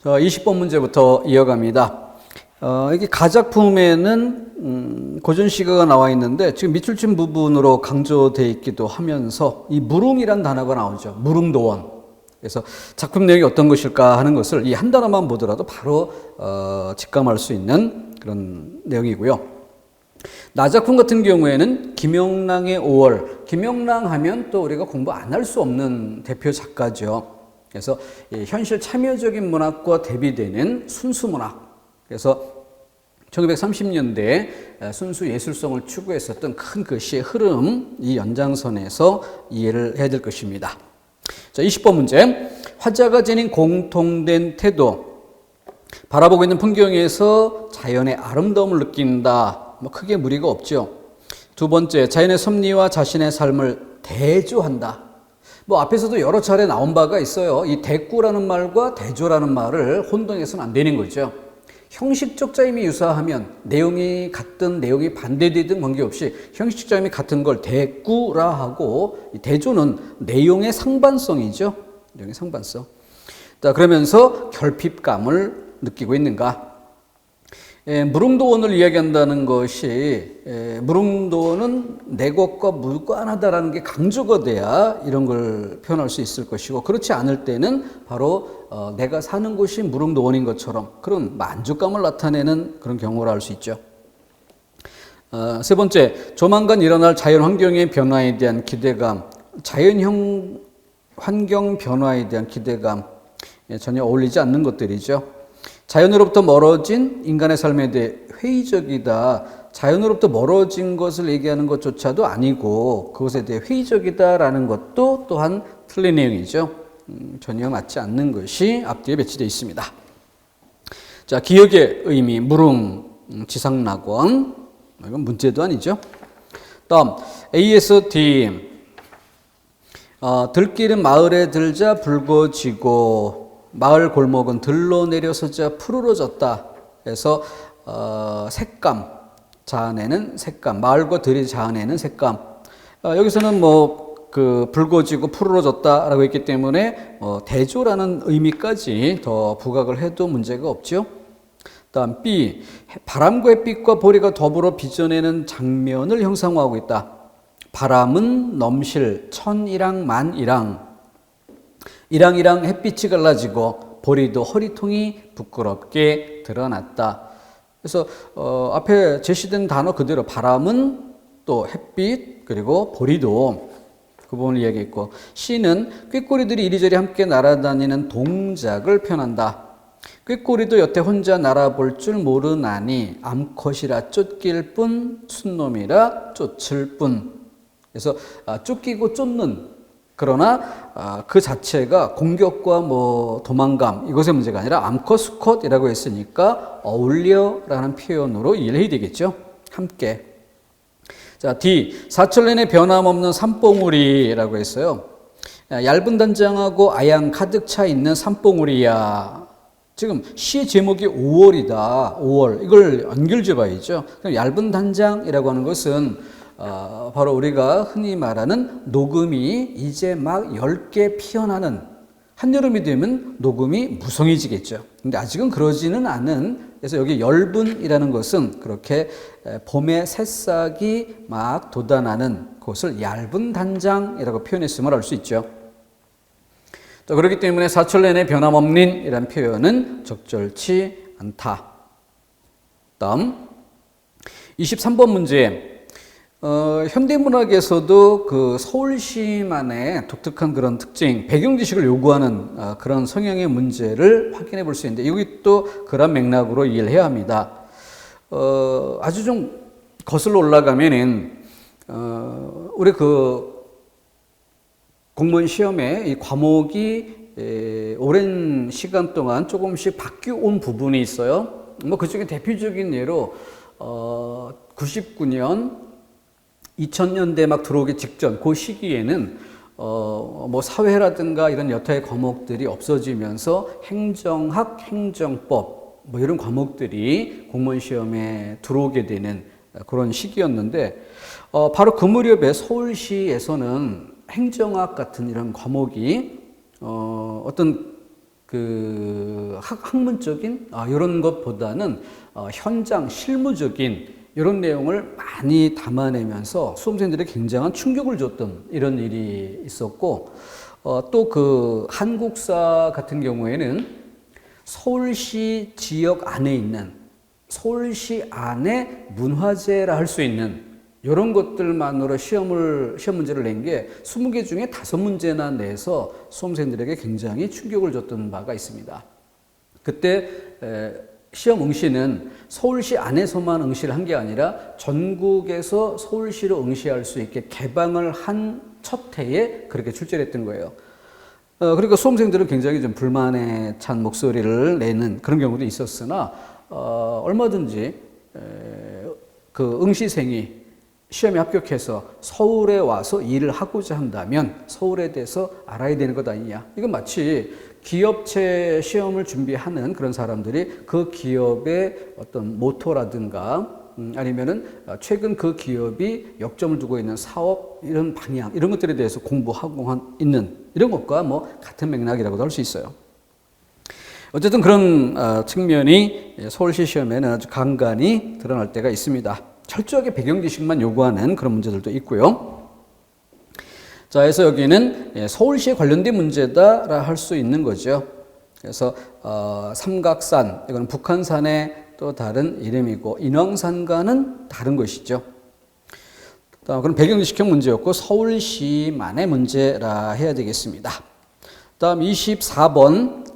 자, 20번 문제부터 이어갑니다. 이게 가작품에는 고전시가가 나와 있는데 지금 밑줄친 부분으로 강조되어 있기도 하면서 이 무릉이란 단어가 나오죠. 무릉도원. 그래서 작품 내용이 어떤 것일까 하는 것을 이 한 단어만 보더라도 바로 직감할 수 있는 그런 내용이고요. 나작품 같은 경우에는 김영랑의 5월. 김영랑 하면 또 우리가 공부 안 할 수 없는 대표 작가죠. 그래서 현실 참여적인 문학과 대비되는 순수문학. 그래서 1930년대에 순수 예술성을 추구했었던 큰 그 시의 흐름, 이 연장선에서 이해를 해야 될 것입니다. 자, 20번 문제. 화자가 지닌 공통된 태도. 바라보고 있는 풍경에서 자연의 아름다움을 느낀다. 크게 무리가 없죠. 두 번째, 자연의 섭리와 자신의 삶을 대조한다. 앞에서도 여러 차례 나온 바가 있어요. 이 대꾸라는 말과 대조라는 말을 혼동해서는 안 되는 거죠. 형식적 자임이 유사하면 내용이 같든 내용이 반대되든 관계없이 형식적 자임이 같은 걸 대꾸라 하고, 대조는 내용의 상반성이죠. 내용의 상반성. 자, 그러면서 결핍감을 느끼고 있는가? 무릉도원을 이야기한다는 것이 무릉도원은 내 것과 무관하다라는 게 강조가 돼야 이런 걸 표현할 수 있을 것이고, 그렇지 않을 때는 바로 내가 사는 곳이 무릉도원인 것처럼 그런 만족감을 나타내는 그런 경우를 알 수 있죠. 세 번째, 조만간 일어날 자연 환경의 변화에 대한 기대감. 자연 환경 변화에 대한 기대감 전혀 어울리지 않는 것들이죠. 자연으로부터 멀어진 인간의 삶에 대해 회의적이다. 자연으로부터 멀어진 것을 얘기하는 것조차도 아니고 그것에 대해 회의적이다라는 것도 또한 틀린 내용이죠. 전혀 맞지 않는 것이 앞뒤에 배치되어 있습니다. 자, 기억의 의미, 무릉, 지상낙원. 이건 문제도 아니죠. 다음, ASD. 들길은 마을에 들자 붉어지고 마을 골목은 들러 내려서자 푸르러졌다. 그래서 색감, 자아내는 색감, 마을과 들이 자아내는 색감. 여기서는 붉어지고 푸르러졌다라고 했기 때문에 대조라는 의미까지 더 부각을 해도 문제가 없죠. 다음 B, 바람과 햇빛과 보리가 더불어 빚어내는 장면을 형상화하고 있다. 바람은 넘실 천이랑 만이랑, 이랑이랑 햇빛이 갈라지고 보리도 허리통이 부끄럽게 드러났다. 그래서 앞에 제시된 단어 그대로 바람은 또 햇빛 그리고 보리도 그 부분을 이야기했고, C는 꾀꼬리들이 이리저리 함께 날아다니는 동작을 표현한다. 꾀꼬리도 여태 혼자 날아볼 줄 모르나니 암컷이라 쫓길 뿐 순놈이라 쫓을 뿐. 그래서 쫓기고 쫓는, 그러나 그 자체가 공격과 도망감 이것의 문제가 아니라 암컷, 수컷이라고 했으니까 어울려라는 표현으로 이해를 해야 되겠죠. 함께. 자, D. 사철 내내 변함없는 산봉우리라고 했어요. 얇은 단장하고 아양 가득 차 있는 산봉우리야. 지금 시의 제목이 5월이다. 5월. 이걸 연결지어 봐야죠. 얇은 단장이라고 하는 것은 바로 우리가 흔히 말하는 녹음이 이제 막 엷게 피어나는, 한여름이 되면 녹음이 무성해지겠죠. 근데 아직은 그러지는 않은, 그래서 여기 엷은이라는 것은 그렇게 봄의 새싹이 막 돋아나는 것을 얇은 단장이라고 표현했음을 알 수 있죠. 또 그렇기 때문에 사철 내내 변함없는 이라는 표현은 적절치 않다. 다음 23번 문제. 현대문학에서도 그 서울시만의 독특한 그런 특징, 배경 지식을 요구하는 그런 성향의 문제를 확인해 볼 수 있는데, 여기 또 그런 맥락으로 이해를 해야 합니다. 아주 좀 거슬러 올라가면은, 우리 그 공무원 시험에 이 과목이 오랜 시간 동안 조금씩 바뀌어 온 부분이 있어요. 그 중에 대표적인 예로, 99년 2000년대 막 들어오기 직전 그 시기에는 사회라든가 이런 여타의 과목들이 없어지면서 행정학, 행정법 이런 과목들이 공무원 시험에 들어오게 되는 그런 시기였는데, 바로 그 무렵에 서울시에서는 행정학 같은 이런 과목이 어떤 그 학문적인 이런 것보다는 현장 실무적인 이런 내용을 많이 담아내면서 수험생들에게 굉장한 충격을 줬던 이런 일이 있었고, 또 그 한국사 같은 경우에는 서울시 지역 안에 있는 서울시 안에 문화재라 할 수 있는 이런 것들만으로 시험 문제를 낸 게 20개 중에 5문제나 내서 수험생들에게 굉장히 충격을 줬던 바가 있습니다. 그때 시험 응시는 서울시 안에서만 응시를 한 게 아니라 전국에서 서울시로 응시할 수 있게 개방을 한 첫 해에 그렇게 출제를 했던 거예요. 그러니까 수험생들은 굉장히 좀 불만에 찬 목소리를 내는 그런 경우도 있었으나 얼마든지 그 응시생이 시험에 합격해서 서울에 와서 일을 하고자 한다면 서울에 대해서 알아야 되는 것 아니냐. 이건 마치 기업체 시험을 준비하는 그런 사람들이 그 기업의 어떤 모토라든가 아니면은 최근 그 기업이 역점을 두고 있는 사업 이런 방향 이런 것들에 대해서 공부하고 있는 이런 것과 뭐 같은 맥락이라고도 할 수 있어요. 어쨌든 그런 측면이 서울시 시험에는 아주 간간히 드러날 때가 있습니다. 철저하게 배경 지식만 요구하는 그런 문제들도 있고요. 자, 그래서 여기는 서울시에 관련된 문제다라 할 수 있는 거죠. 그래서 삼각산, 이건 북한산의 또 다른 이름이고 인왕산과는 다른 것이죠. 그럼 배경 지식형 문제였고 서울시만의 문제라 해야 되겠습니다. 다음 24번.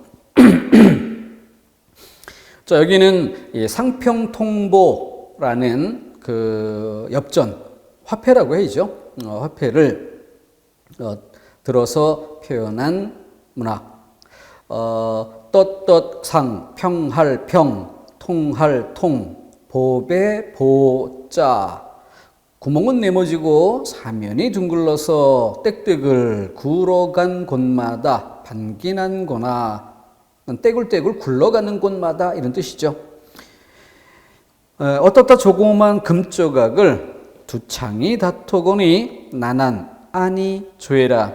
자, 여기는 상평통보라는 그 엽전, 화폐라고 해야죠. 화폐를 들어서 표현한 문학. 떳떳상, 평할평, 통할통, 보배 보자. 구멍은 네모지고 사면이 둥글러서 떼굴떼굴 굴어간 곳마다 반기난 거나 떼굴떼굴 굴러가는 곳마다 이런 뜻이죠. 어떻다 조그만 금조각을 두 창이 다투거니 나난 아니 조해라.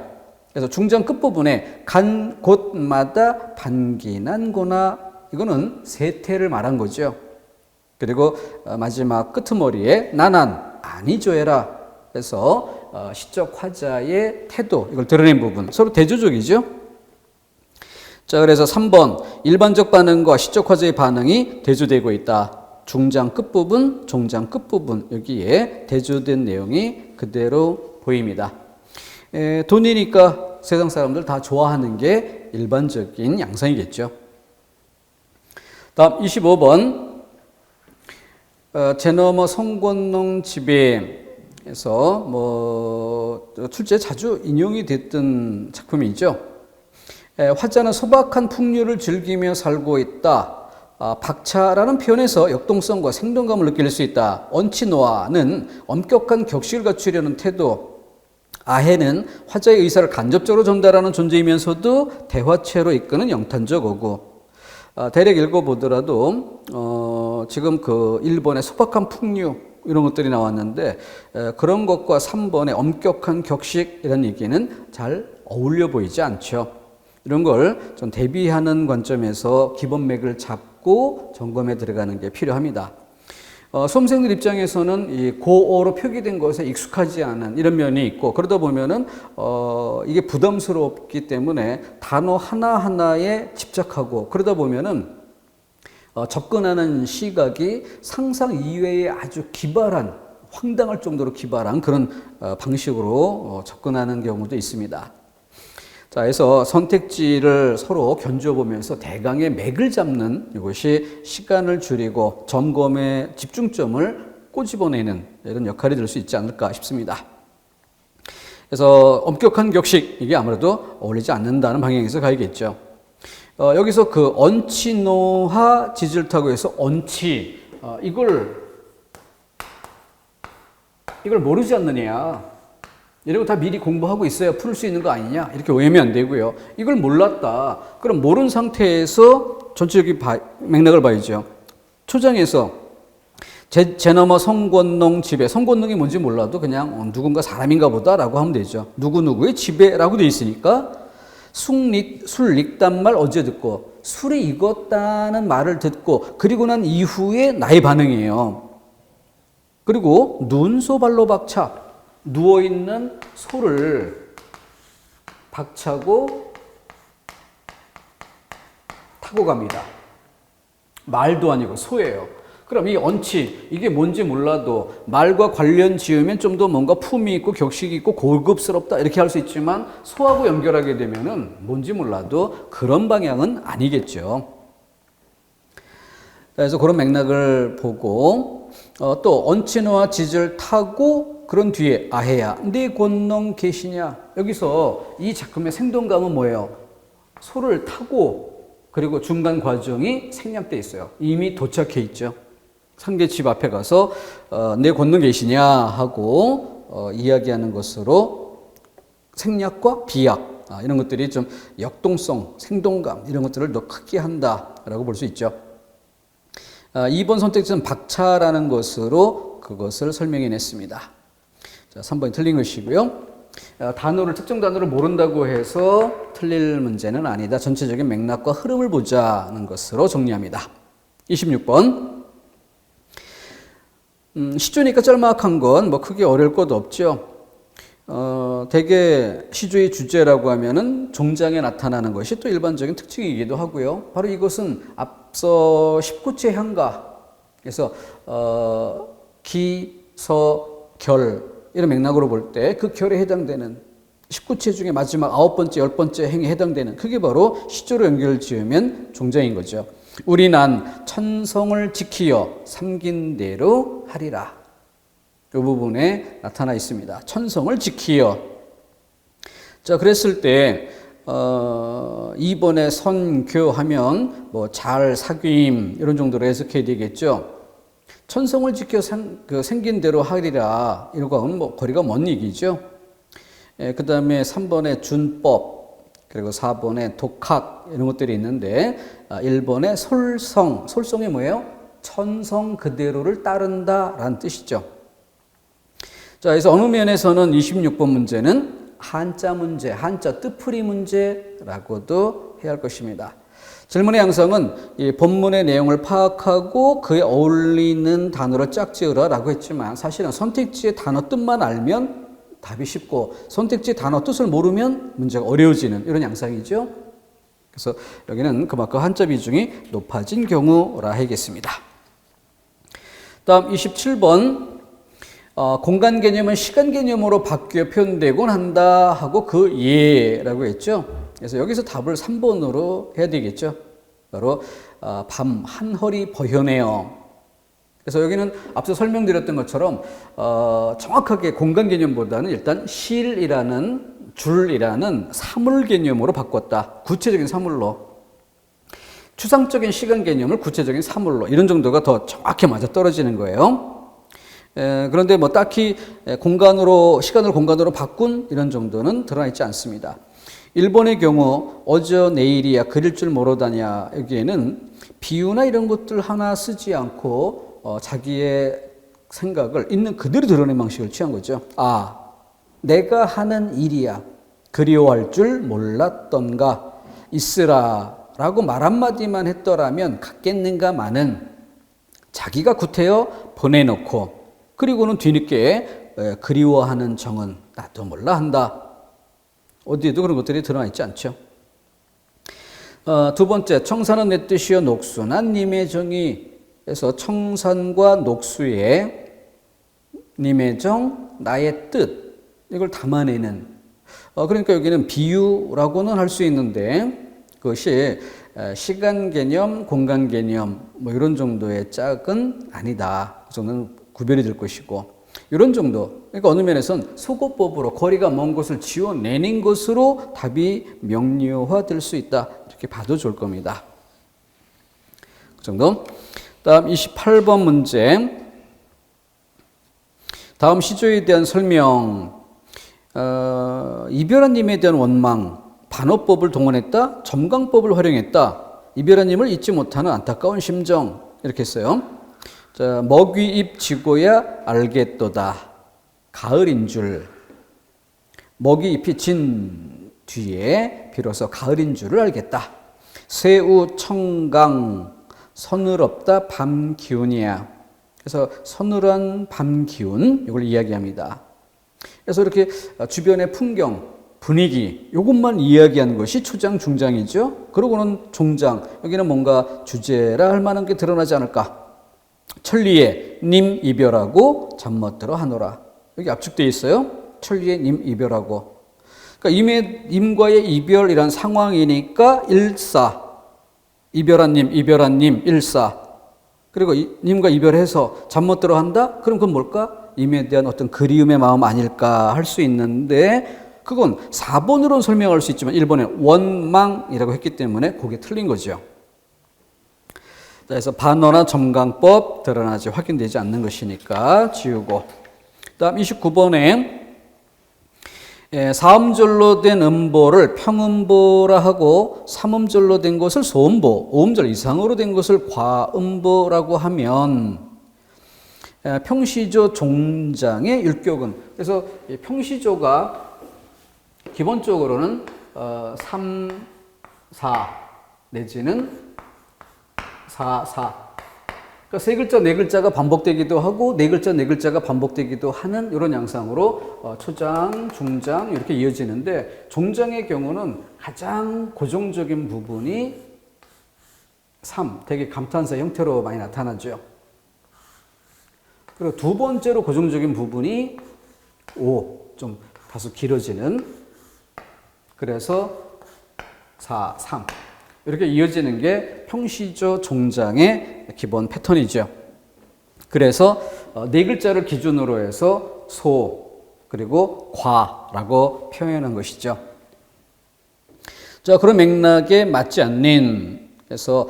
그래서 중장 끝부분에 간 곳마다 반기난 거나 이거는 세태를 말한 거죠. 그리고 마지막 끄트머리에 나난 아니 조해라. 그래서 시적 화자의 태도 이걸 드러낸 부분 서로 대조적이죠. 자, 그래서 3번 일반적 반응과 시적 화자의 반응이 대조되고 있다. 중장 끝부분, 종장 끝부분 여기에 대조된 내용이 그대로 보입니다. 돈이니까 세상 사람들 다 좋아하는 게 일반적인 양상이겠죠. 다음 25번 제 너머 송건농 집에에서 뭐 출제에 자주 인용이 됐던 작품이죠. 화자는 소박한 풍류를 즐기며 살고 있다. 박차라는 표현에서 역동성과 생동감을 느낄 수 있다. 언치노아는 엄격한 격식을 갖추려는 태도. 아해는 화자의 의사를 간접적으로 전달하는 존재이면서도 대화체로 이끄는 영탄적 어구. 대략 읽어보더라도 지금 그 1번의 소박한 풍류 이런 것들이 나왔는데 그런 것과 3번의 엄격한 격식 이런 얘기는 잘 어울려 보이지 않죠. 이런 걸 좀 대비하는 관점에서 기본 맥을 잡고 점검에 들어가는 게 필요합니다. 수험생들 입장에서는 이 고어로 표기된 것에 익숙하지 않은 이런 면이 있고 그러다 보면은 이게 부담스럽기 때문에 단어 하나하나에 집착하고 그러다 보면은 접근하는 시각이 상상 이외의 아주 기발한 황당할 정도로 기발한 그런 방식으로 접근하는 경우도 있습니다. 자, 그래서 선택지를 서로 견주어보면서 대강의 맥을 잡는 이것이 시간을 줄이고 점검의 집중점을 꼬집어내는 이런 역할이 될 수 있지 않을까 싶습니다. 그래서 엄격한 격식, 이게 아무래도 어울리지 않는다는 방향에서 가야겠죠. 여기서 그 언치노하 지질타고 해서 언치, 이걸 모르지 않느냐. 이러고 다 미리 공부하고 있어야 풀 수 있는 거 아니냐 이렇게 오해하면 안 되고요. 이걸 몰랐다. 그럼 모르는 상태에서 전체적인 맥락을 봐야죠. 초장에서 제 너머 송건농 집에 송건농이 뭔지 몰라도 그냥 누군가 사람인가 보다라고 하면 되죠. 누구누구의 집에라고 돼 있으니까 술릭단말 어제 듣고 술이 익었다는 말을 듣고 그리고 난 이후에 나의 반응이에요. 그리고 눈소 발로 박차, 누워있는 소를 박차고 타고 갑니다. 말도 아니고 소예요. 그럼 이 언치, 이게 뭔지 몰라도 말과 관련 지으면 좀 더 뭔가 품이 있고 격식이 있고 고급스럽다 이렇게 할 수 있지만 소하고 연결하게 되면은 뭔지 몰라도 그런 방향은 아니겠죠. 그래서 그런 맥락을 보고 또 언치노와 짖을 타고 그런 뒤에 아해야 네 권능 계시냐. 여기서 이 작품의 생동감은 뭐예요? 소를 타고 그리고 중간 과정이 생략돼 있어요. 이미 도착해 있죠. 상대집 앞에 가서 내 권능 계시냐 하고 이야기하는 것으로 생략과 비약 이런 것들이 좀 역동성, 생동감 이런 것들을 더 크게 한다라고 볼 수 있죠. 2번 선택지는 박차라는 것으로 그것을 설명해냈습니다. 자, 3번이 틀린 것이고요. 특정 단어를 모른다고 해서 틀릴 문제는 아니다. 전체적인 맥락과 흐름을 보자는 것으로 정리합니다. 26번. 시조니까 짤막한 건 뭐 크게 어려울 것도 없죠. 대개 시조의 주제라고 하면은 종장에 나타나는 것이 또 일반적인 특징이기도 하고요. 바로 이것은 앞서 19체 향가, 그래서 기, 서, 결 이런 맥락으로 볼 때 그 결에 해당되는 19체 중에 마지막 9번째, 10번째 행에 해당되는 그게 바로 시조로 연결을 지으면 종장인 거죠. 우리 난 천성을 지키어 삼긴 대로 하리라. 이 부분에 나타나 있습니다. 천성을 지키어. 자, 그랬을 때 2번에 선교하면 뭐 잘 사귐 이런 정도로 해석해야 되겠죠. 천성을 지켜 생긴 대로 하리라. 이런 건 뭐 거리가 먼 얘기죠. 그 다음에 3번에 준법 그리고 4번에 독학 이런 것들이 있는데 1번에 솔성, 솔성이 뭐예요? 천성 그대로를 따른다라는 뜻이죠. 자, 그래서 어느 면에서는 26번 문제는 한자 문제, 한자 뜻풀이 문제라고도 해야 할 것입니다. 질문의 양성은 이 본문의 내용을 파악하고 그에 어울리는 단어를 짝지으라라고 했지만 사실은 선택지의 단어 뜻만 알면 답이 쉽고 선택지 단어 뜻을 모르면 문제가 어려워지는 이런 양상이죠. 그래서 여기는 그만큼 한자 비중이 높아진 경우라 하겠습니다. 다음 27번 공간 개념은 시간 개념으로 바뀌어 표현되곤 한다 하고 그 예라고 했죠. 그래서 여기서 답을 3번으로 해야 되겠죠. 바로 밤 한허리 버현해요. 그래서 여기는 앞서 설명드렸던 것처럼 정확하게 공간 개념보다는 일단 실이라는 줄이라는 사물 개념으로 바꿨다. 구체적인 사물로. 추상적인 시간 개념을 구체적인 사물로. 이런 정도가 더 정확히 맞아떨어지는 거예요. 그런데 뭐 딱히 시간을 공간으로 바꾼 이런 정도는 드러나 있지 않습니다. 일본의 경우 어저 내일이야 그릴 줄 모르다냐 여기에는 비유나 이런 것들 하나 쓰지 않고 자기의 생각을 있는 그대로 드러낸 방식을 취한 거죠. 아, 내가 하는 일이야. 그리워할 줄 몰랐던가. 있으라 라고 말 한마디만 했더라면 갔겠는가마는 자기가 구태여 보내놓고 그리고는 뒤늦게 그리워하는 정은 나도 몰라 한다. 어디에도 그런 것들이 드러나 있지 않죠. 두 번째, 청산은 내 뜻이여 녹순한 님의 정이. 그래서 청산과 녹수의 님의 정, 나의 뜻 이걸 담아내는 그러니까 여기는 비유라고는 할 수 있는데 그것이 시간 개념, 공간 개념 뭐 이런 정도의 짝은 아니다. 그 정도는 구별이 될 것이고 이런 정도 그러니까 어느 면에서는 소거법으로 거리가 먼 곳을 지워내는 것으로 답이 명료화될 수 있다. 이렇게 봐도 좋을 겁니다. 그 정도. 다음 28번 문제. 다음 시조에 대한 설명. 이별한님에 대한 원망. 반어법을 동원했다. 점강법을 활용했다. 이별한님을 잊지 못하는 안타까운 심정. 이렇게 했어요. 자, 먹위 입 지고야 알겠도다. 가을인 줄. 먹이 잎이 진 뒤에 비로소 가을인 줄을 알겠다. 새우 청강 서늘없다 밤 기운이야. 그래서 서늘한 밤 기운 이걸 이야기합니다. 그래서 이렇게 주변의 풍경, 분위기 이것만 이야기하는 것이 초장, 중장이죠. 그러고는 종장, 여기는 뭔가 주제라 할 만한 게 드러나지 않을까. 천리에 님 이별하고 잠 못 들어 하노라. 여기 압축되어 있어요. 천리에 님 이별하고. 그러니까 님과의 이별이란 상황이니까 일사. 이별한 님, 일사. 그리고 님과 이별해서 잠 못 들어 한다? 그럼 그건 뭘까? 님에 대한 어떤 그리움의 마음 아닐까 할 수 있는데 그건 4번으로는 설명할 수 있지만 1번에 원망이라고 했기 때문에 그게 틀린 거죠. 그래서 반어나 점강법 드러나지 확인되지 않는 것이니까 지우고. 다음 29번에 사음절로 된 음보를 평음보라 하고 삼음절로 된 것을 소음보, 5음절 이상으로 된 것을 과음보라고 하면 평시조 종장의 율격은, 그래서 평시조가 기본적으로는 3, 4 내지는 4, 4. 그러니까 세 글자, 네 글자가 반복되기도 하고 네 글자, 네 글자가 반복되기도 하는 이런 양상으로 초장, 중장 이렇게 이어지는데 종장의 경우는 가장 고정적인 부분이 3, 되게 감탄사 형태로 많이 나타나죠. 그리고 두 번째로 고정적인 부분이 5, 좀 다소 길어지는, 그래서 4, 3 이렇게 이어지는 게 평시조 종장의 기본 패턴이죠. 그래서 네 글자를 기준으로 해서 소 그리고 과라고 표현한 것이죠. 자, 그런 맥락에 맞지 않는, 그래서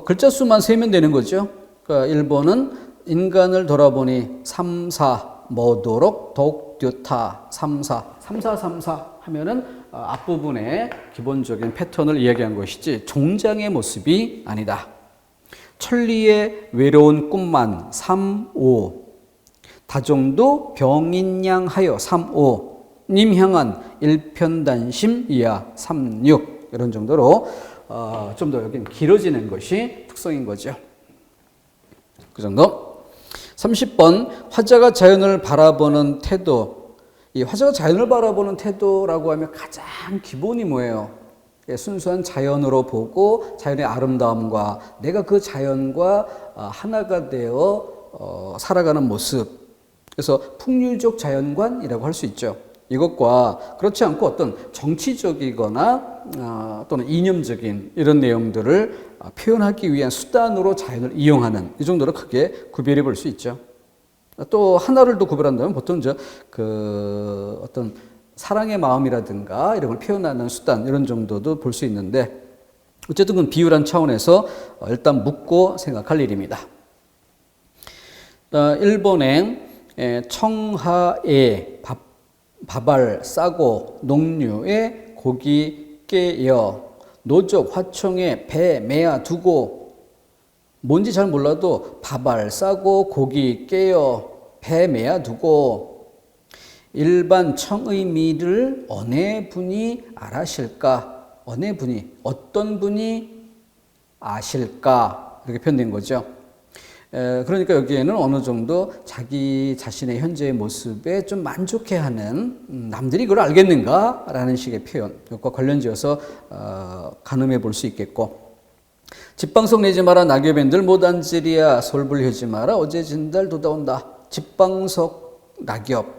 글자 수만 세면 되는 거죠. 그러니까 1번은 인간을 돌아보니 3, 4 뭐도록 독듀타 3, 4 하면은 앞부분에 기본적인 패턴을 이야기한 것이지 종장의 모습이 아니다. 천리의 외로운 꿈만 3, 5 다정도 병인양하여 3, 5 님 향한 일편단심 이하 3, 6 이런 정도로 좀 더 여긴 길어지는 것이 특성인 거죠. 그 정도. 30번 화자가 자연을 바라보는 태도. 이 화자가 자연을 바라보는 태도라고 하면 가장 기본이 뭐예요? 순수한 자연으로 보고 자연의 아름다움과 내가 그 자연과 하나가 되어 살아가는 모습. 그래서 풍류적 자연관이라고 할 수 있죠. 이것과 그렇지 않고 어떤 정치적이거나 또는 이념적인 이런 내용들을 표현하기 위한 수단으로 자연을 이용하는, 이 정도로 크게 구별해 볼 수 있죠. 또 하나를 더 구별한다면 보통 어떤 사랑의 마음이라든가 이런 걸 표현하는 수단 이런 정도도 볼 수 있는데, 어쨌든 그건 비유란 차원에서 일단 묻고 생각할 일입니다. 1번에 청하에 밥알 싸고 농류에 고기 깨여 노적 화청에 배 매야 두고, 뭔지 잘 몰라도 밥알 싸고 고기 깨어 배 매야 두고 일반 청의 미를 어느 분이 알아실까? 어느 분이, 어떤 분이 아실까? 이렇게 표현된 거죠. 그러니까 여기에는 어느 정도 자기 자신의 현재의 모습에 좀 만족해하는, 남들이 그걸 알겠는가? 라는 식의 표현, 이것과 관련지어서 가늠해 볼 수 있겠고, 집방석 내지 마라 낙엽엔들 못앉으리야 솔불하지 마라 어제 진달 돋아온다. 집방석 낙엽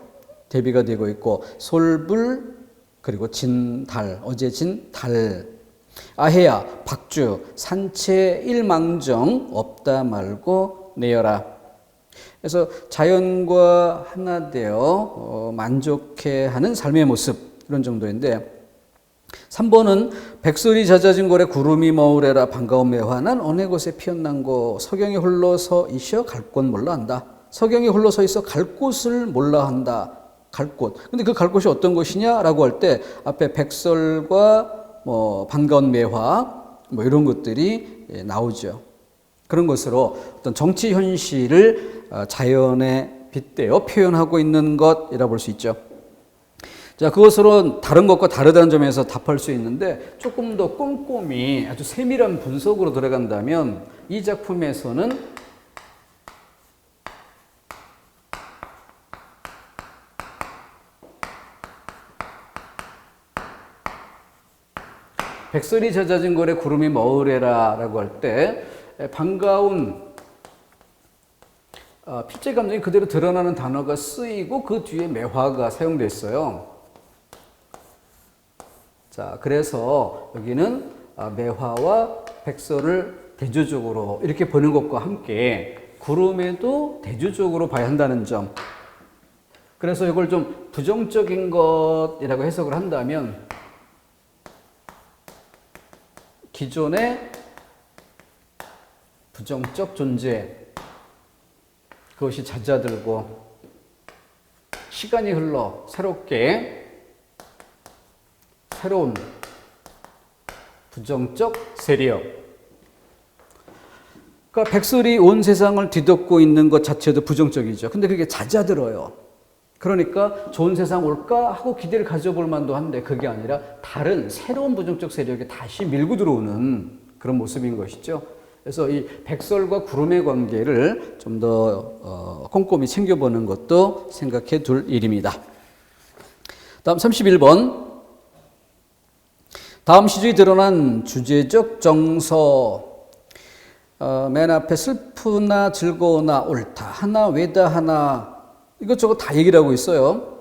대비가 되고 있고, 솔불 그리고 진달, 어제 진달. 아해야 박주 산채 일망정 없다 말고 내어라. 그래서 자연과 하나 되어 만족해하는 삶의 모습, 이런 정도인데, 3번은 백설이 잦아진 고래 구름이 머우래라 반가운 매화난 어느 곳에 피었난고 서경이 홀로 서 있어 갈 곳 몰라 한다. 서경이 홀로 서 있어 갈 곳을 몰라 한다. 갈 곳. 근데 그 갈 곳이 어떤 곳이냐라고 할 때 앞에 백설과 반가운 매화 이런 것들이 나오죠. 그런 것으로 어떤 정치 현실을 자연에 빗대어 표현하고 있는 것이라 볼 수 있죠. 자, 그것으로 다른 것과 다르다는 점에서 답할 수 있는데 조금 더 꼼꼼히 아주 세밀한 분석으로 들어간다면 이 작품에서는 백설이 잦아진 걸에 구름이 머으래라 라고 할 때 반가운 필제 감정이 그대로 드러나는 단어가 쓰이고 그 뒤에 매화가 사용됐어요. 자, 그래서 여기는 매화와 백설을 대조적으로 이렇게 보는 것과 함께 구름에도 대조적으로 봐야 한다는 점. 그래서 이걸 좀 부정적인 것이라고 해석을 한다면 기존의 부정적 존재, 그것이 잦아들고 시간이 흘러 새롭게 새로운 부정적 세력. 그러니까 백설이 온 세상을 뒤덮고 있는 것 자체도 부정적이죠. 근데 그게 잦아들어요. 그러니까 좋은 세상 올까 하고 기대를 가져볼 만도 한데 그게 아니라 다른 새로운 부정적 세력이 다시 밀고 들어오는 그런 모습인 것이죠. 그래서 이 백설과 구름의 관계를 좀 더 꼼꼼히 챙겨보는 것도 생각해 둘 일입니다. 다음 31번. 다음 시중에 드러난 주제적 정서. 맨 앞에 슬프나 즐거우나 옳다. 하나 외다 하나. 이것저것 다 얘기를 하고 있어요.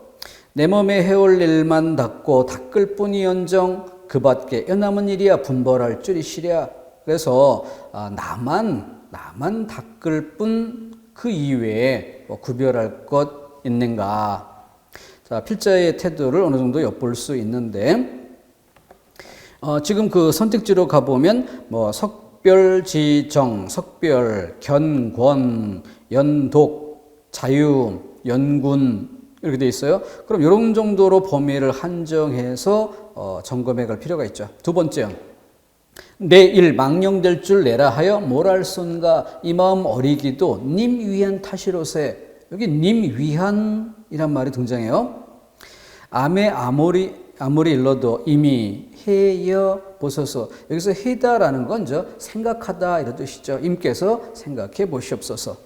내 몸에 해올 일만 닦고 닦을 뿐이언정 그 밖에 여남은 일이야 분벌할 줄이시랴. 그래서 나만 닦을 뿐 그 이외에 뭐 구별할 것 있는가. 자, 필자의 태도를 어느 정도 엿볼 수 있는데 지금 그 선택지로 가보면 뭐 석별지정, 석별, 견권, 연독, 자유, 연군 이렇게 돼 있어요. 그럼 이런 정도로 범위를 한정해서 점검해 갈 필요가 있죠. 두 번째요. 내 일 망령될 줄 내라 하여 뭘 할 손가 이 마음 어리기도 님 위한 탓이로세. 여기 님 위한이란 말이 등장해요. 암에 아무리 일러도 이미 해여 보소서. 여기서 해다라는 건 생각하다 이런 뜻이죠. 임께서 생각해 보시옵소서.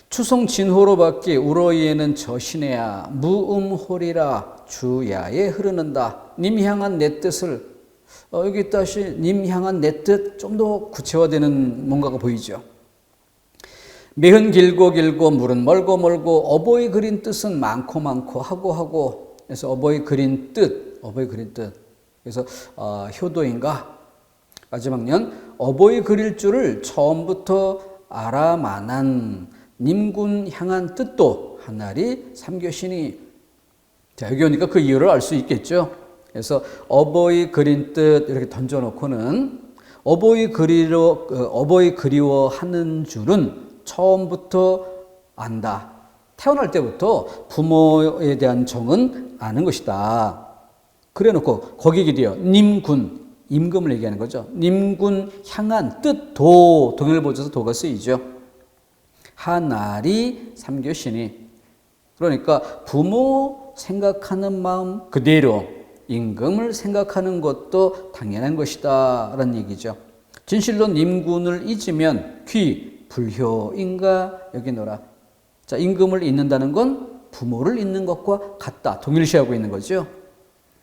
추송 진호로 밖에 우러이에는 저신해야 무음홀이라 주야에 흐르는다. 님 향한 내 뜻을 여기 다시 님 향한 내 뜻 좀 더 구체화되는 뭔가가 보이죠. 매흔 길고 물은 멀고 어버이 그린 뜻은 많고 하고 그래서 어버이 그린 뜻 그래서 효도인가 마지막년 어버이 그릴 줄을 처음부터 알아만한 님군 향한 뜻도 하나리 삼교시니. 자, 여기 오니까 그 이유를 알 수 있겠죠. 그래서 어버이 그린 뜻 이렇게 던져놓고는 어버이 그리워하는 줄은 처음부터 안다. 태어날 때부터 부모에 대한 정은 아는 것이다. 그래놓고 거기 기대어 님군, 임금을 얘기하는 거죠. 님군 향한 뜻 동을 보셔서 도가 쓰이죠. 하나리 삼교시니. 그러니까 부모 생각하는 마음 그대로 임금을 생각하는 것도 당연한 것이다 라는 얘기죠. 진실로 님군을 잊으면 귀 불효인가 여기노라. 자, 임금을 잊는다는 건 부모를 잊는 것과 같다. 동일시하고 있는 거죠.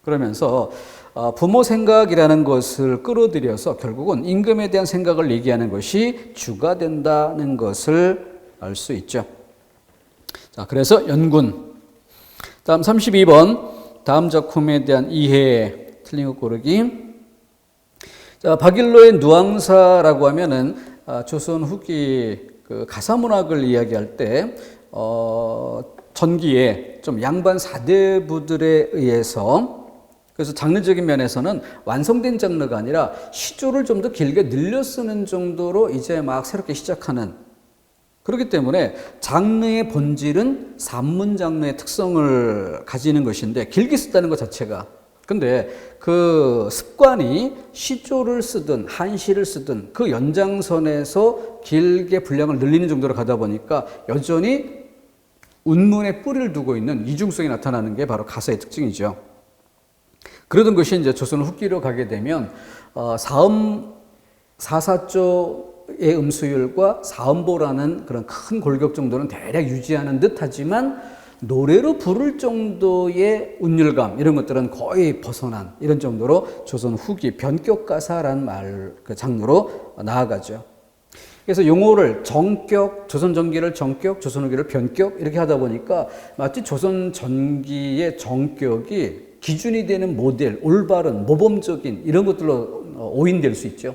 그러면서 부모 생각이라는 것을 끌어들여서 결국은 임금에 대한 생각을 얘기하는 것이 주가 된다는 것을 알 수 있죠. 자, 그래서 연군. 다음 32번. 다음 작품에 대한 이해, 틀린 것 고르기. 자, 박일로의 누앙사라고 하면은 조선 후기 그 가사문학을 이야기할 때 전기에 좀 양반 사대부들에 의해서, 그래서 장르적인 면에서는 완성된 장르가 아니라 시조를 좀 더 길게 늘려 쓰는 정도로 이제 막 새롭게 시작하는. 그렇기 때문에 장르의 본질은 산문 장르의 특성을 가지는 것인데 길게 썼다는 것 자체가. 근데 그 습관이 시조를 쓰든 한시를 쓰든 그 연장선에서 길게 분량을 늘리는 정도로 가다 보니까 여전히 운문에 뿌리를 두고 있는 이중성이 나타나는 게 바로 가사의 특징이죠. 그러던 것이 이제 조선 후기로 가게 되면 사음 사사조의 음수율과 사음보라는 그런 큰 골격 정도는 대략 유지하는 듯하지만 노래로 부를 정도의 운율감 이런 것들은 거의 벗어난 이런 정도로 조선 후기 변격가사라는 말 그 장르로 나아가죠. 그래서 용어를 정격, 조선 전기를 정격, 조선 후기를 변격 이렇게 하다 보니까 마치 조선 전기의 정격이 기준이 되는 모델, 올바른, 모범적인 이런 것들로 오인될 수 있죠.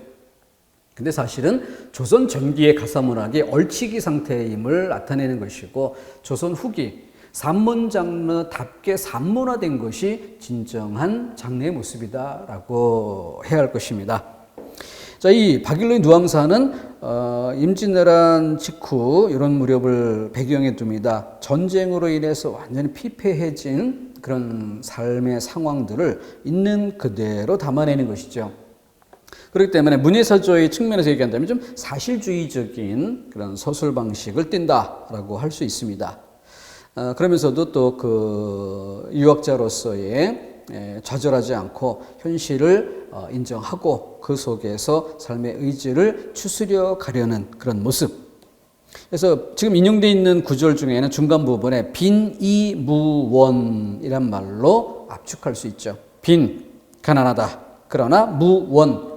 근데 사실은 조선 전기의 가사문학이 얼치기 상태임을 나타내는 것이고 조선 후기, 산문 장르답게 산문화된 것이 진정한 장르의 모습이다라고 해야 할 것입니다. 자, 이 박일로의 누앙사는 임진왜란 직후 이런 무렵을 배경에 둡니다. 전쟁으로 인해서 완전히 피폐해진 그런 삶의 상황들을 있는 그대로 담아내는 것이죠. 그렇기 때문에 문예사조의 측면에서 얘기한다면 좀 사실주의적인 그런 서술 방식을 띈다라고 할 수 있습니다. 그러면서도 또 그 유학자로서의 좌절하지 않고 현실을 인정하고 그 속에서 삶의 의지를 추스려 가려는 그런 모습. 그래서 지금 인용되어 있는 구절 중에는 중간 부분에 빈이무원이란 말로 압축할 수 있죠. 빈, 가난하다. 그러나 무원,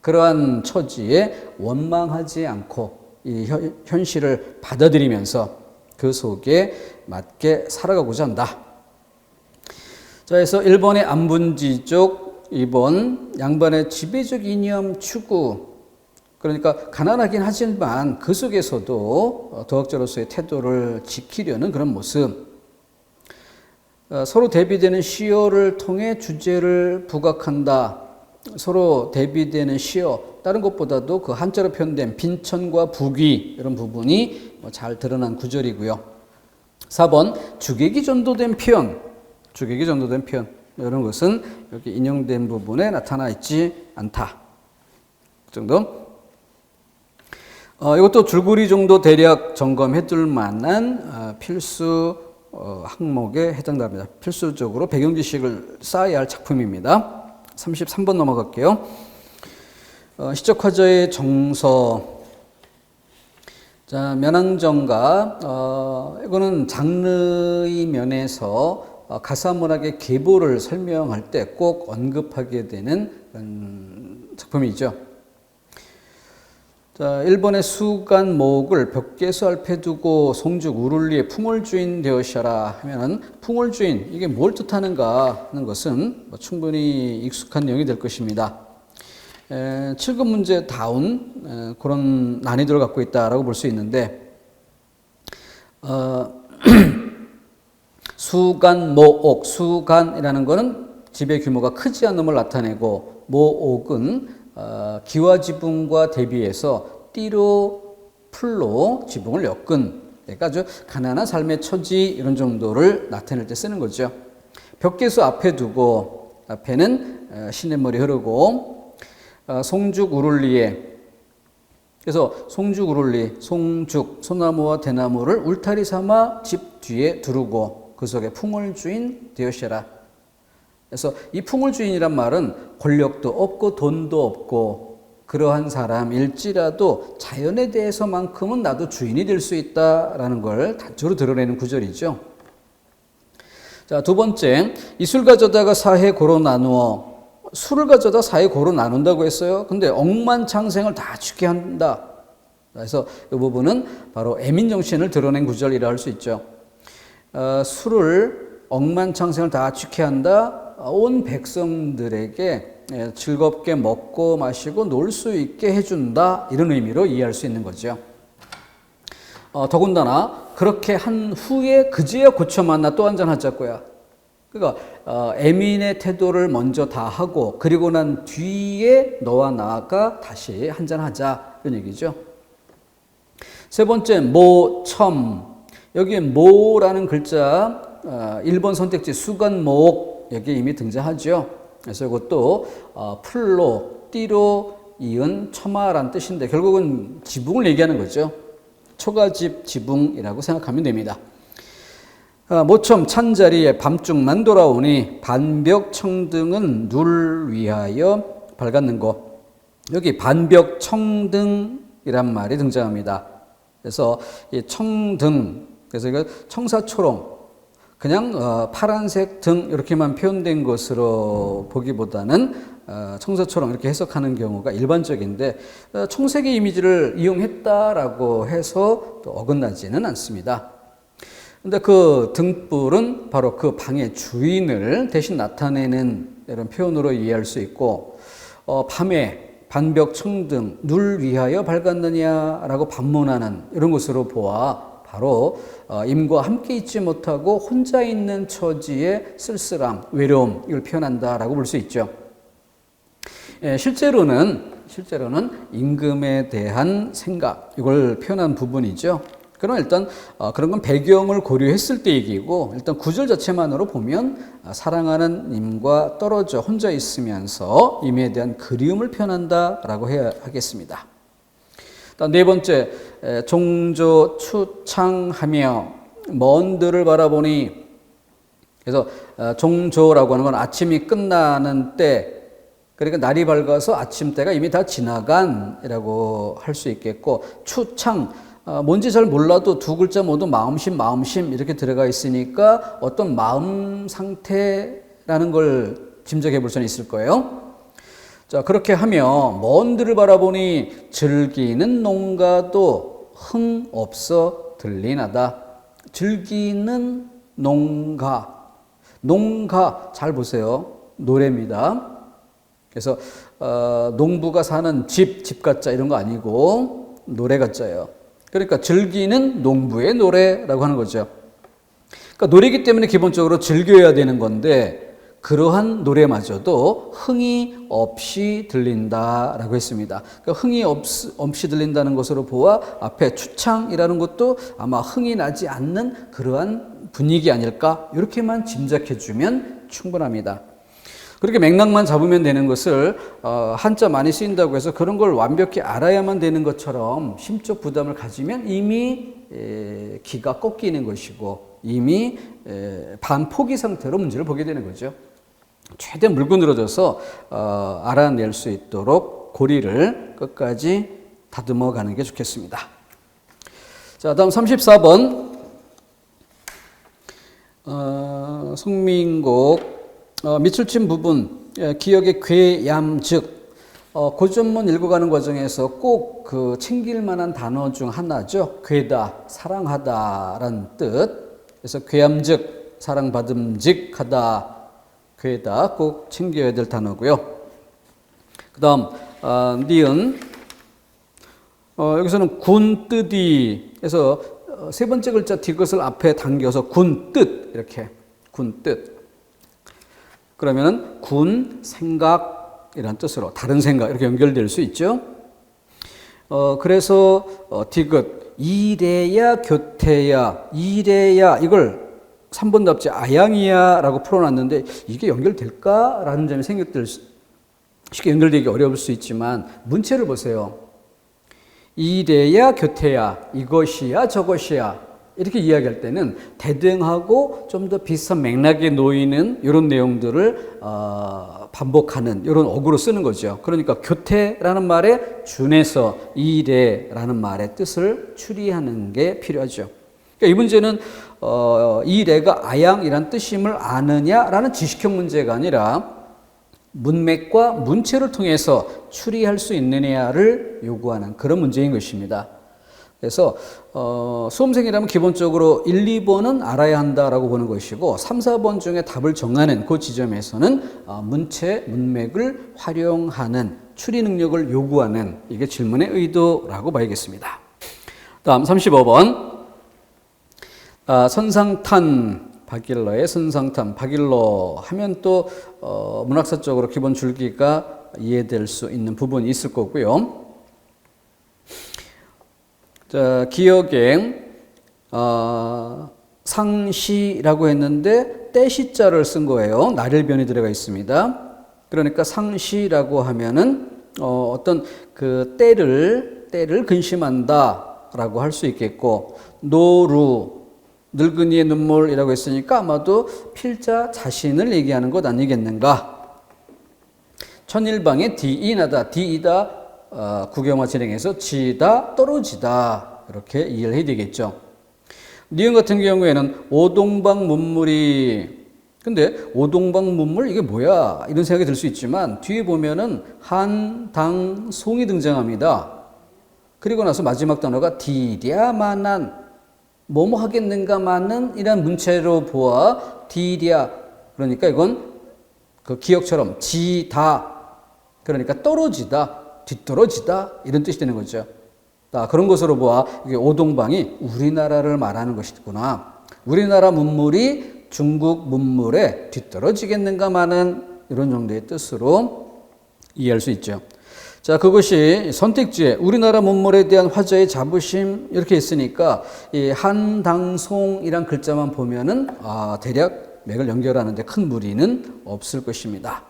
그러한 처지에 원망하지 않고 이 현실을 받아들이면서 그 속에 맞게 살아가고자 한다. 자, 그래서 1번의 안분지족, 2번 양반의 지배적 이념 추구. 그러니까 가난하긴 하지만 그 속에서도 도학자로서의 태도를 지키려는 그런 모습. 서로 대비되는 시어를 통해 주제를 부각한다. 서로 대비되는 시어, 다른 것보다도 그 한자로 표현된 빈천과 부귀 이런 부분이 잘 드러난 구절이고요. 4번 주객이 전도된 표현, 이런 것은 여기 인용된 부분에 나타나 있지 않다. 그 정도. 이것도 줄거리 정도 대략 점검해 둘 만한 필수 항목에 해당됩니다. 필수적으로 배경 지식을 쌓아야 할 작품입니다. 33번 넘어갈게요. 시적화저의 정서. 자, 면왕정가. 이거는 장르의 면에서 가사문학의 계보를 설명할 때 꼭 언급하게 되는 작품이죠. 자, 1번의 수간목을 벽계수 앞에 두고 송죽 우룰리의 풍월주인 되어셔라 하면은 풍월주인, 이게 뭘 뜻하는가 하는 것은 충분히 익숙한 내용이 될 것입니다. 7급 문제 다운 그런 난이도를 갖고 있다라고 볼 수 있는데, 수간모옥, 수간이라는 것은 지배 규모가 크지 않음을 나타내고, 모옥은 기와 지붕과 대비해서 띠로 풀로 지붕을 엮은, 그러니까 아주 가난한 삶의 처지 이런 정도를 나타낼 때 쓰는 거죠. 벽계수 앞에 두고, 앞에는 시냇물이 흐르고, 송죽 우룰리에, 그래서 송죽 우룰리, 송죽, 소나무와 대나무를 울타리 삼아 집 뒤에 두르고 그 속에 풍월주인 되어시라. 그래서 이 풍월주인이란 말은 권력도 없고 돈도 없고 그러한 사람일지라도 자연에 대해서만큼은 나도 주인이 될 수 있다라는 걸 단적으로 드러내는 구절이죠. 자, 두 번째, 이술 가져다가 사해 고로 나누어. 술을 가져다 사해 고로 나눈다고 했어요. 근데 억만창생을 다 죽게 한다. 그래서 이 부분은 바로 애민정신을 드러낸 구절이라 할 수 있죠. 술을 억만창생을 다 죽게 한다. 온 백성들에게 즐겁게 먹고 마시고 놀 수 있게 해준다. 이런 의미로 이해할 수 있는 거죠. 더군다나 그렇게 한 후에 그제야 고쳐 만나 또 한잔 하자고야. 그러니까 애민의 태도를 먼저 다 하고 그리고 난 뒤에 너와 나가 다시 한잔 하자 이런 얘기죠. 세 번째, 모첨. 여기에 모라는 글자 1번 선택지 수간목 여기에 이미 등장하죠. 그래서 이것도 풀로 띠로 이은 처마란 뜻인데 결국은 지붕을 얘기하는 거죠. 초가집 지붕이라고 생각하면 됩니다. 모처럼 찬자리에 밤중만 돌아오니 반벽청등은 눌 위하여 밝았는고. 여기 반벽청등이란 말이 등장합니다. 그래서 이 청등, 그래서 이거 청사초롱, 그냥 파란색 등 이렇게만 표현된 것으로 보기보다는 청사초롱 이렇게 해석하는 경우가 일반적인데, 청색의 이미지를 이용했다라고 해서 또 어긋나지는 않습니다. 근데 그 등불은 바로 그 방의 주인을 대신 나타내는 이런 표현으로 이해할 수 있고, 밤에 반벽 청등 눌 위하여 밝았느냐라고 반문하는 이런 것으로 보아 바로 임과 함께 있지 못하고 혼자 있는 처지의 쓸쓸함, 외로움, 이걸 표현한다라고 볼 수 있죠. 실제로는 임금에 대한 생각, 이걸 표현한 부분이죠. 그럼 일단 그런 건 배경을 고려했을 때 얘기고, 일단 구절 자체만으로 보면 사랑하는 임과 떨어져 혼자 있으면서 임에 대한 그리움을 표현한다라고 해야 하겠습니다. 네 번째, 종조 추창하며 먼 들을 바라보니. 그래서 종조라고 하는 건 아침이 끝나는 때, 그러니까 날이 밝아서 아침 때가 이미 다 지나간이라고 할 수 있겠고, 추창, 뭔지 잘 몰라도 두 글자 모두 마음심 이렇게 들어가 있으니까 어떤 마음 상태라는 걸 짐작해 볼 수는 있을 거예요. 자, 그렇게 하며 먼 들을 바라보니 즐기는 농가도 흥 없어 들리나다. 즐기는 농가 잘 보세요. 노래입니다. 그래서 농부가 사는 집 가짜 이런 거 아니고 노래 가짜예요. 그러니까 즐기는 농부의 노래라고 하는 거죠. 그러니까 노래이기 때문에 기본적으로 즐겨야 되는 건데, 그러한 노래마저도 흥이 없이 들린다라고 했습니다. 그러니까 흥이 없이 들린다는 것으로 보아 앞에 추창이라는 것도 아마 흥이 나지 않는 그러한 분위기 아닐까, 이렇게만 짐작해 주면 충분합니다. 그렇게 맥락만 잡으면 되는 것을 한자 많이 쓰인다고 해서 그런 걸 완벽히 알아야만 되는 것처럼 심적 부담을 가지면 이미 기가 꺾이는 것이고, 이미 반포기 상태로 문제를 보게 되는 거죠. 최대한 물고 늘어져서 알아낼 수 있도록 고리를 끝까지 다듬어 가는 게 좋겠습니다. 자, 다음 34번 성민곡 밑줄 친 부분, 기역의 괴얌즉, 고전문 읽어가는 과정에서 꼭 그 챙길 만한 단어 중 하나죠. 괴다, 사랑하다라는 뜻. 그래서 괴얌즉, 사랑받음직하다, 괴다 꼭 챙겨야 될 단어고요. 그 다음 니은, 여기서는 군 뜻이 해서 세 번째 글자 디귿을 앞에 당겨서 군 뜻, 이렇게 군 뜻. 그러면은 군 생각이라는 뜻으로 다른 생각 이렇게 연결될 수 있죠. 그래서 디귿 이래야 교태야, 이래야 이걸 3번 답지 아양이야라고 풀어놨는데 이게 연결될까라는 점이 쉽게 연결되기 어려울 수 있지만 문체를 보세요. 이래야 교태야, 이것이야 저것이야 이렇게 이야기할 때는 대등하고 좀 더 비슷한 맥락에 놓이는 이런 내용들을 반복하는 이런 어구로 쓰는 거죠. 그러니까 교태라는 말에 준해서 이래라는 말의 뜻을 추리하는 게 필요하죠. 그러니까 이 문제는 이래가 아양이란 뜻임을 아느냐라는 지식형 문제가 아니라 문맥과 문체를 통해서 추리할 수 있느냐를 요구하는 그런 문제인 것입니다. 그래서 수험생이라면 기본적으로 1, 2번은 알아야 한다라고 보는 것이고 3, 4번 중에 답을 정하는 그 지점에서는 문체, 문맥을 활용하는 추리 능력을 요구하는 이게 질문의 의도라고 봐야겠습니다. 다음 35번 선상탄, 박일러의 선상탄, 박일러 하면 또 문학사적으로 기본 줄기가 이해될 수 있는 부분이 있을 거고요. 자, 기역에 상시라고 했는데 떼시자를 쓴 거예요. 날일변이 들어가 있습니다. 그러니까 상시라고 하면은 어떤 그 때를 근심한다라고 할 수 있겠고, 늙은이의 눈물이라고 했으니까 아마도 필자 자신을 얘기하는 것 아니겠는가. 천일방에 디이나다, 디이다 구경화 진행해서 지다, 떨어지다 이렇게 이해를 해야 되겠죠. 니은 같은 경우에는 오동방 문물이, 근데 오동방 문물 이게 뭐야 이런 생각이 들 수 있지만 뒤에 보면은 한, 당, 송이 등장합니다. 그리고 나서 마지막 단어가 디랴만한 뭐뭐 하겠는가만은 이란 문체로 보아 디랴, 그러니까 이건 그 기억처럼 지다, 그러니까 떨어지다, 뒤떨어지다 이런 뜻이 되는 거죠. 그런 것으로 보아 이게 오동방이 우리나라를 말하는 것이구나. 우리나라 문물이 중국 문물에 뒤떨어지겠는가마는 이런 정도의 뜻으로 이해할 수 있죠. 자, 그것이 선택지에 우리나라 문물에 대한 화자의 자부심 이렇게 있으니까 이 한당송이란 글자만 보면은 대략 맥을 연결하는데 큰 무리는 없을 것입니다.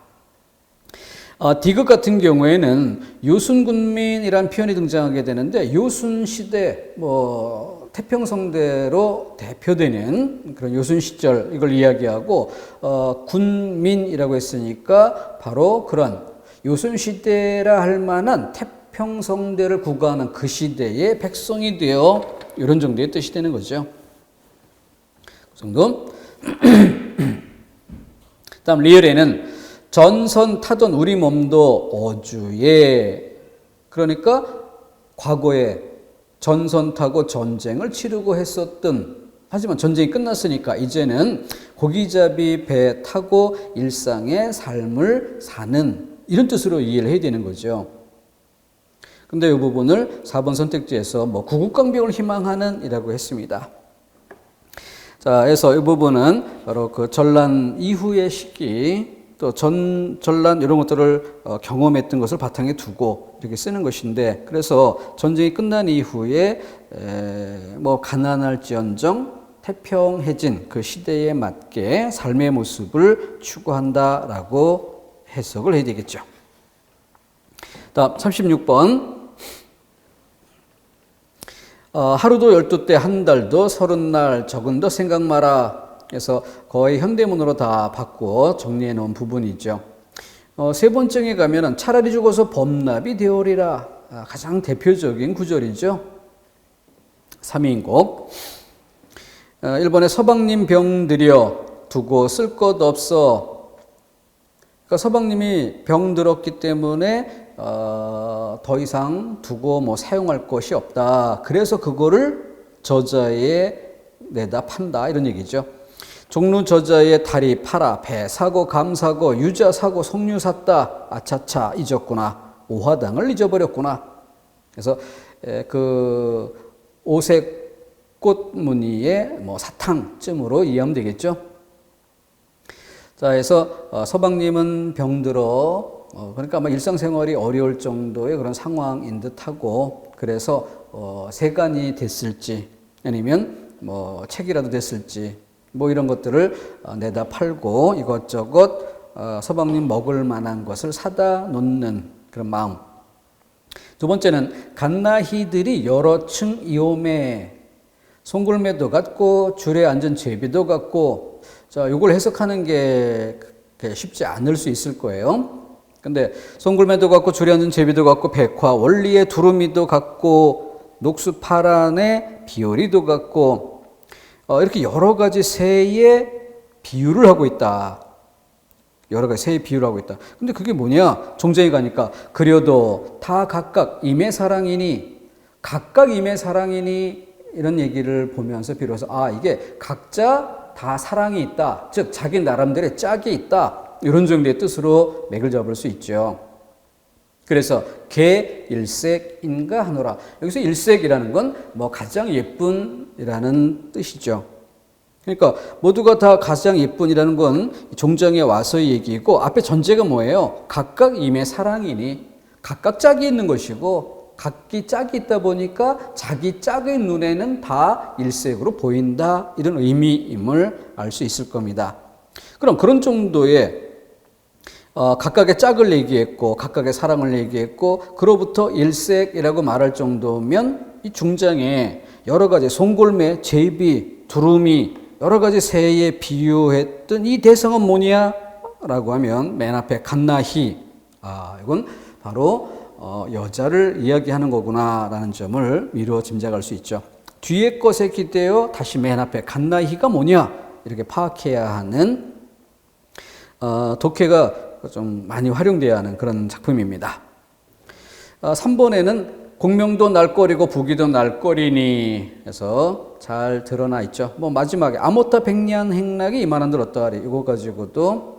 디귿 같은 경우에는 요순군민이란 표현이 등장하게 되는데 요순시대 태평성대로 대표되는 그런 요순 시절 이걸 이야기하고 군민이라고 했으니까 바로 그런 요순 시대라 할 만한 태평성대를 구가하는 그 시대의 백성이 되어 이런 정도의 뜻이 되는 거죠. 그 정도. 다음 리을에는 전선 타던 우리 몸도 어주에, 그러니까 과거에 전선 타고 전쟁을 치르고 했었던, 하지만 전쟁이 끝났으니까 이제는 고기잡이 배 타고 일상의 삶을 사는 이런 뜻으로 이해를 해야 되는 거죠. 근데 이 부분을 4번 선택지에서 구국강병을 희망하는 이라고 했습니다. 자, 그래서 이 부분은 바로 그 전란 이후의 시기, 또 전란 이런 것들을 경험했던 것을 바탕에 두고 이렇게 쓰는 것인데, 그래서 전쟁이 끝난 이후에 가난할지언정 태평해진 그 시대에 맞게 삶의 모습을 추구한다라고 해석을 해야 되겠죠. 다음 36번. 하루도 12때 한 달도 30날 적은도 생각 마라. 그래서 거의 현대문으로 다 바꿔 정리해 놓은 부분이죠. 세 번째에 가면은 차라리 죽어서 범납이 되오리라. 가장 대표적인 구절이죠. 3인곡. 1번에 서방님 병 들여 두고 쓸 것 없어. 그러니까 서방님이 병 들었기 때문에 더 이상 두고 사용할 것이 없다. 그래서 그거를 저자에 내다 판다 이런 얘기죠. 종루 저자의 다리 팔아, 배 사고, 감 사고, 유자 사고, 석류 샀다. 아차차 잊었구나. 오화당을 잊어버렸구나. 그래서 그 오색 꽃 무늬의 사탕쯤으로 이해하면 되겠죠. 자, 그래서 서방님은 병들어 그러니까 아마 일상생활이 어려울 정도의 그런 상황인 듯하고, 그래서 세간이 됐을지 아니면 책이라도 됐을지 이런 것들을 내다 팔고 이것저것 서방님 먹을 만한 것을 사다 놓는 그런 마음. 두 번째는 갓나희들이 여러 층 이오매, 송골매도 같고 줄에 앉은 제비도 같고. 자, 이걸 해석하는 게 쉽지 않을 수 있을 거예요. 근데 송골매도 같고 줄에 앉은 제비도 같고 백화 원리의 두루미도 같고 녹수 파란의 비오리도 같고, 이렇게 여러 가지 새의 비유를 하고 있다. 여러 가지 새의 비유를 하고 있다. 근데 그게 뭐냐? 종정에 가니까 그려도 다 각각 임의 사랑이니, 각각 임의 사랑이니 이런 얘기를 보면서 비로소 이게 각자 다 사랑이 있다. 즉 자기 나름대로의 짝이 있다. 이런 정도의 뜻으로 맥을 잡을 수 있죠. 그래서 개일색인가 하노라. 여기서 일색이라는 건 가장 예쁜이라는 뜻이죠. 그러니까 모두가 다 가장 예쁜이라는 건 종정에 와서의 얘기이고, 앞에 전제가 뭐예요? 각각 임의 사랑이니, 각각 짝이 있는 것이고, 각기 짝이 있다 보니까 자기 짝의 눈에는 다 일색으로 보인다. 이런 의미임을 알 수 있을 겁니다. 그럼 그런 정도의 각각의 짝을 얘기했고 각각의 사랑을 얘기했고 그로부터 일색이라고 말할 정도면 이 중장에 여러 가지 송골매, 제비 두루미, 여러 가지 새에 비유했던 이 대상은 뭐냐? 라고 하면 맨 앞에 갓나히, 이건 바로 여자를 이야기하는 거구나 라는 점을 미루어 짐작할 수 있죠. 뒤에 것에 기대어 다시 맨 앞에 갓나히가 뭐냐? 이렇게 파악해야 하는 독해가 좀 많이 활용되어야 하는 그런 작품입니다. 3번에는 공명도 날거리고 부귀도 날거리니 해서 잘 드러나 있죠. 뭐 마지막에 아모타 백년 행락이 이만한들 어떠하리, 이거 가지고도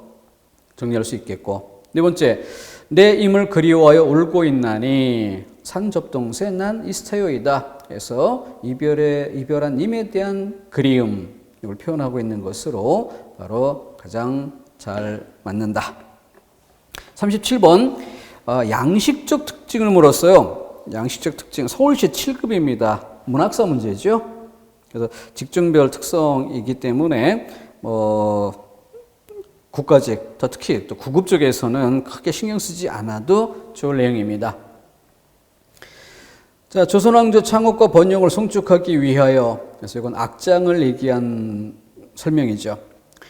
정리할 수 있겠고, 네 번째, 내 임을 그리워하여 울고 있나니 산접동세 난 이스타요이다 해서 이별한 님에 대한 그리움, 이걸 표현하고 있는 것으로 바로 가장 잘 맞는다. 37번 양식적 특징을 물었어요. 양식적 특징, 서울시 7급입니다. 문학사 문제죠. 그래서 직중별 특성이기 때문에 국가직, 더 특히 또 구급 쪽에서는 크게 신경 쓰지 않아도 좋을 내용입니다. 자, 조선왕조 창업과 번영을 송축하기 위하여, 그래서 이건 악장을 얘기한 설명이죠.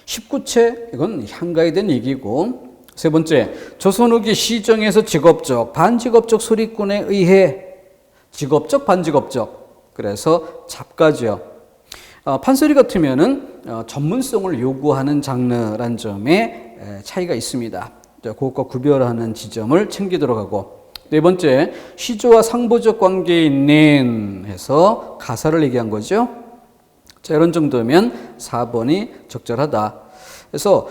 19채, 이건 향가에 대한 얘기고, 세 번째, 조선 후기 시정에서 직업적, 반직업적 소리꾼에 의해 직업적, 반직업적, 그래서 잡가죠. 판소리 같으면은 전문성을 요구하는 장르란 점에 차이가 있습니다. 그것과 구별하는 지점을 챙기도록 하고, 네 번째, 시조와 상보적 관계에 있는 해서 가사를 얘기한 거죠. 자, 이런 정도면 4번이 적절하다. 그래서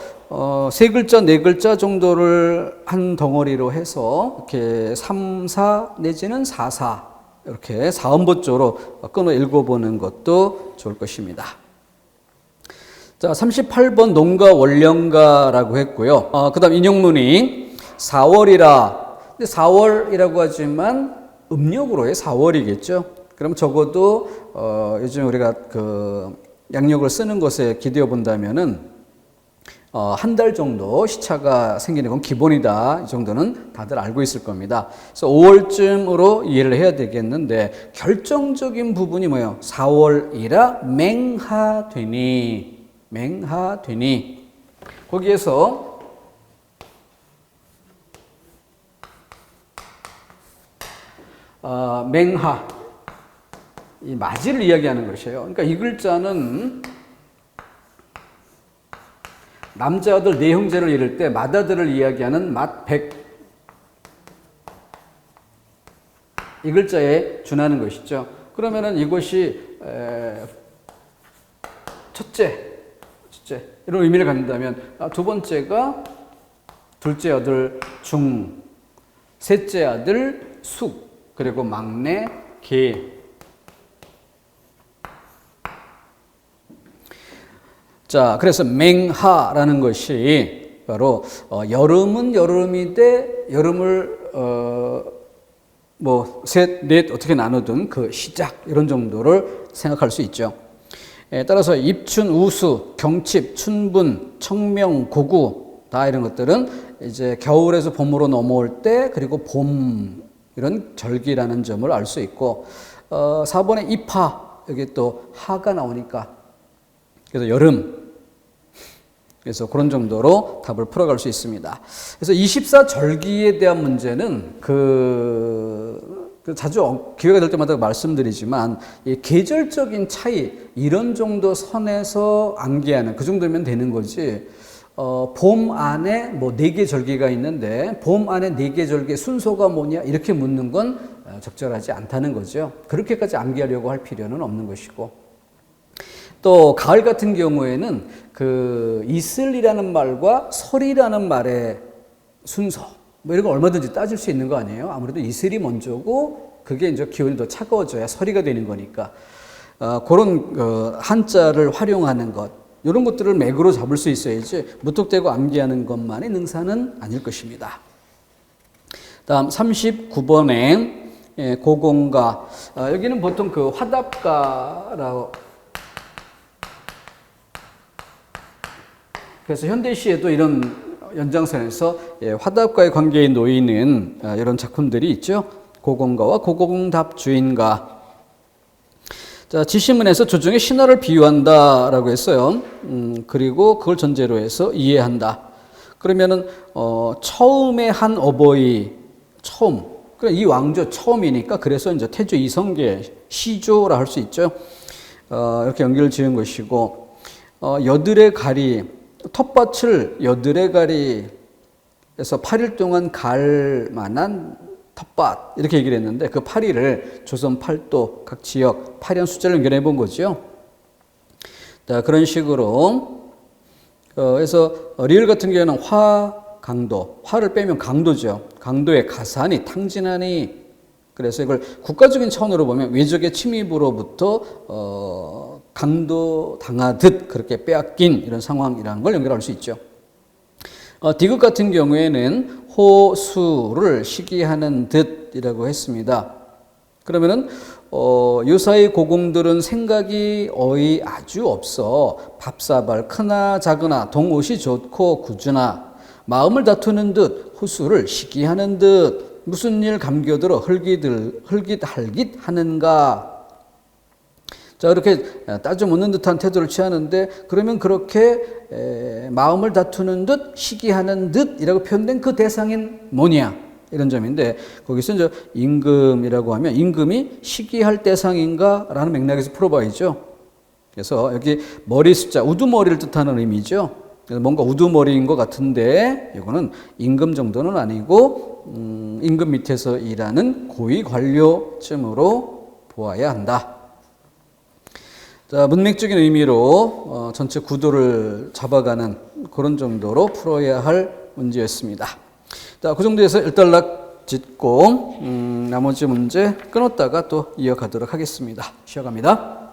세 글자, 네 글자 정도를 한 덩어리로 해서 이렇게 3, 4 내지는 4, 4 이렇게 4음보조로 끊어 읽어보는 것도 좋을 것입니다. 자, 38번 농가 원령가라고 했고요. 그 다음 인용문이 4월이라. 근데 4월이라고 하지만 음력으로의 4월이겠죠. 그럼 적어도 요즘 우리가 그 양력을 쓰는 것에 기대어 본다면은 한 달 정도 시차가 생기는 건 기본이다. 이 정도는 다들 알고 있을 겁니다. 그래서 5월쯤으로 이해를 해야 되겠는데, 결정적인 부분이 뭐예요? 4월이라 맹하되니. 거기에서 맹하, 이 맞이를 이야기하는 것이에요. 그러니까 이 글자는 남자들 네 형제를 이룰 때 맏아들을 이야기하는 맏백, 이 글자에 준하는 것이죠. 그러면은 이것이 첫째 이런 의미를 갖는다면, 두 번째가 둘째 아들 중, 셋째 아들 숙, 그리고 막내 개. 자, 그래서 맹하라는 것이 바로 여름은 여름이되 여름을 셋, 넷 어떻게 나누든 그 시작, 이런 정도를 생각할 수 있죠. 따라서 입춘, 우수, 경칩, 춘분, 청명, 고구, 다 이런 것들은 이제 겨울에서 봄으로 넘어올 때, 그리고 봄, 이런 절기라는 점을 알 수 있고, 4번에 입하, 여기 또 하가 나오니까, 그래서 여름. 그래서 그런 정도로 답을 풀어갈 수 있습니다. 그래서 24절기에 대한 문제는 자주 기회가 될 때마다 말씀드리지만, 이 계절적인 차이, 이런 정도 선에서 암기하는, 그 정도면 되는 거지, 봄 안에 뭐 4개 절기가 있는데 봄 안에 4개 절기의 순서가 뭐냐 이렇게 묻는 건 적절하지 않다는 거죠. 그렇게까지 암기하려고 할 필요는 없는 것이고, 또 가을 같은 경우에는 그 이슬이라는 말과 설이라는 말의 순서, 뭐 이런 거 얼마든지 따질 수 있는 거 아니에요. 아무래도 이슬이 먼저고 그게 이제 기온이 더 차가워져야 설이가 되는 거니까, 그런 한자를 활용하는 것, 이런 것들을 맥으로 잡을 수 있어야지 무턱대고 암기하는 것만이 능사는 아닐 것입니다. 다음 39번에 고공가, 여기는 보통 그 화답가라고, 그래서 현대시에도 이런 연장선에서 화답가의 관계에 놓이는 이런 작품들이 있죠. 고공가와 고공답 주인가. 자, 지시문에서 조정의 신화를 비유한다라고 했어요. 그리고 그걸 전제로 해서 이해한다. 그러면은 처음에 한 어버이 처음. 그래 이 왕조 처음이니까 그래서 이제 태조 이성계 시조라 할 수 있죠. 이렇게 연결을 지은 것이고 여드레 가리 텃밭을 여드레 가리에서 8일 동안 갈 만한 텃밭 이렇게 얘기를 했는데 그 8일을 조선 팔도 각 지역 8연 숫자를 연결해 본 거죠. 자, 그런 식으로 그래서 리을 같은 경우에는 강도, 화를 빼면 강도죠. 강도의 가산이 탕진하니 그래서 이걸 국가적인 차원으로 보면 외적의 침입으로부터 강도 당하듯 그렇게 빼앗긴 이런 상황이라는 걸 연결할 수 있죠. 디귿 같은 경우에는 호수를 시기하는 듯이라고 했습니다. 그러면은 요사이 고궁들은 생각이 아주 없어 밥사발 크나 작으나 동옷이 좋고 구주나 마음을 다투는 듯 호수를 시기하는 듯 무슨 일 감겨들어 흘깃할깃 하는가. 자, 이렇게 따져 묻는 듯한 태도를 취하는데 그러면 그렇게 마음을 다투는 듯 시기하는 듯이라고 표현된 그 대상인 뭐냐 이런 점인데 거기서 이제 임금이라고 하면 임금이 시기할 대상인가 라는 맥락에서 풀어봐야죠. 그래서 여기 머리 숫자 우두머리를 뜻하는 의미죠. 그래서 뭔가 우두머리인 것 같은데 이거는 임금 정도는 아니고 임금 밑에서 일하는 고위 관료쯤으로 보아야 한다. 자, 문맥적인 의미로 전체 구도를 잡아가는 그런 정도로 풀어야 할 문제였습니다. 자, 그 정도에서 일단락 짓고 나머지 문제 끊었다가 또 이어가도록 하겠습니다. 쉬어갑니다.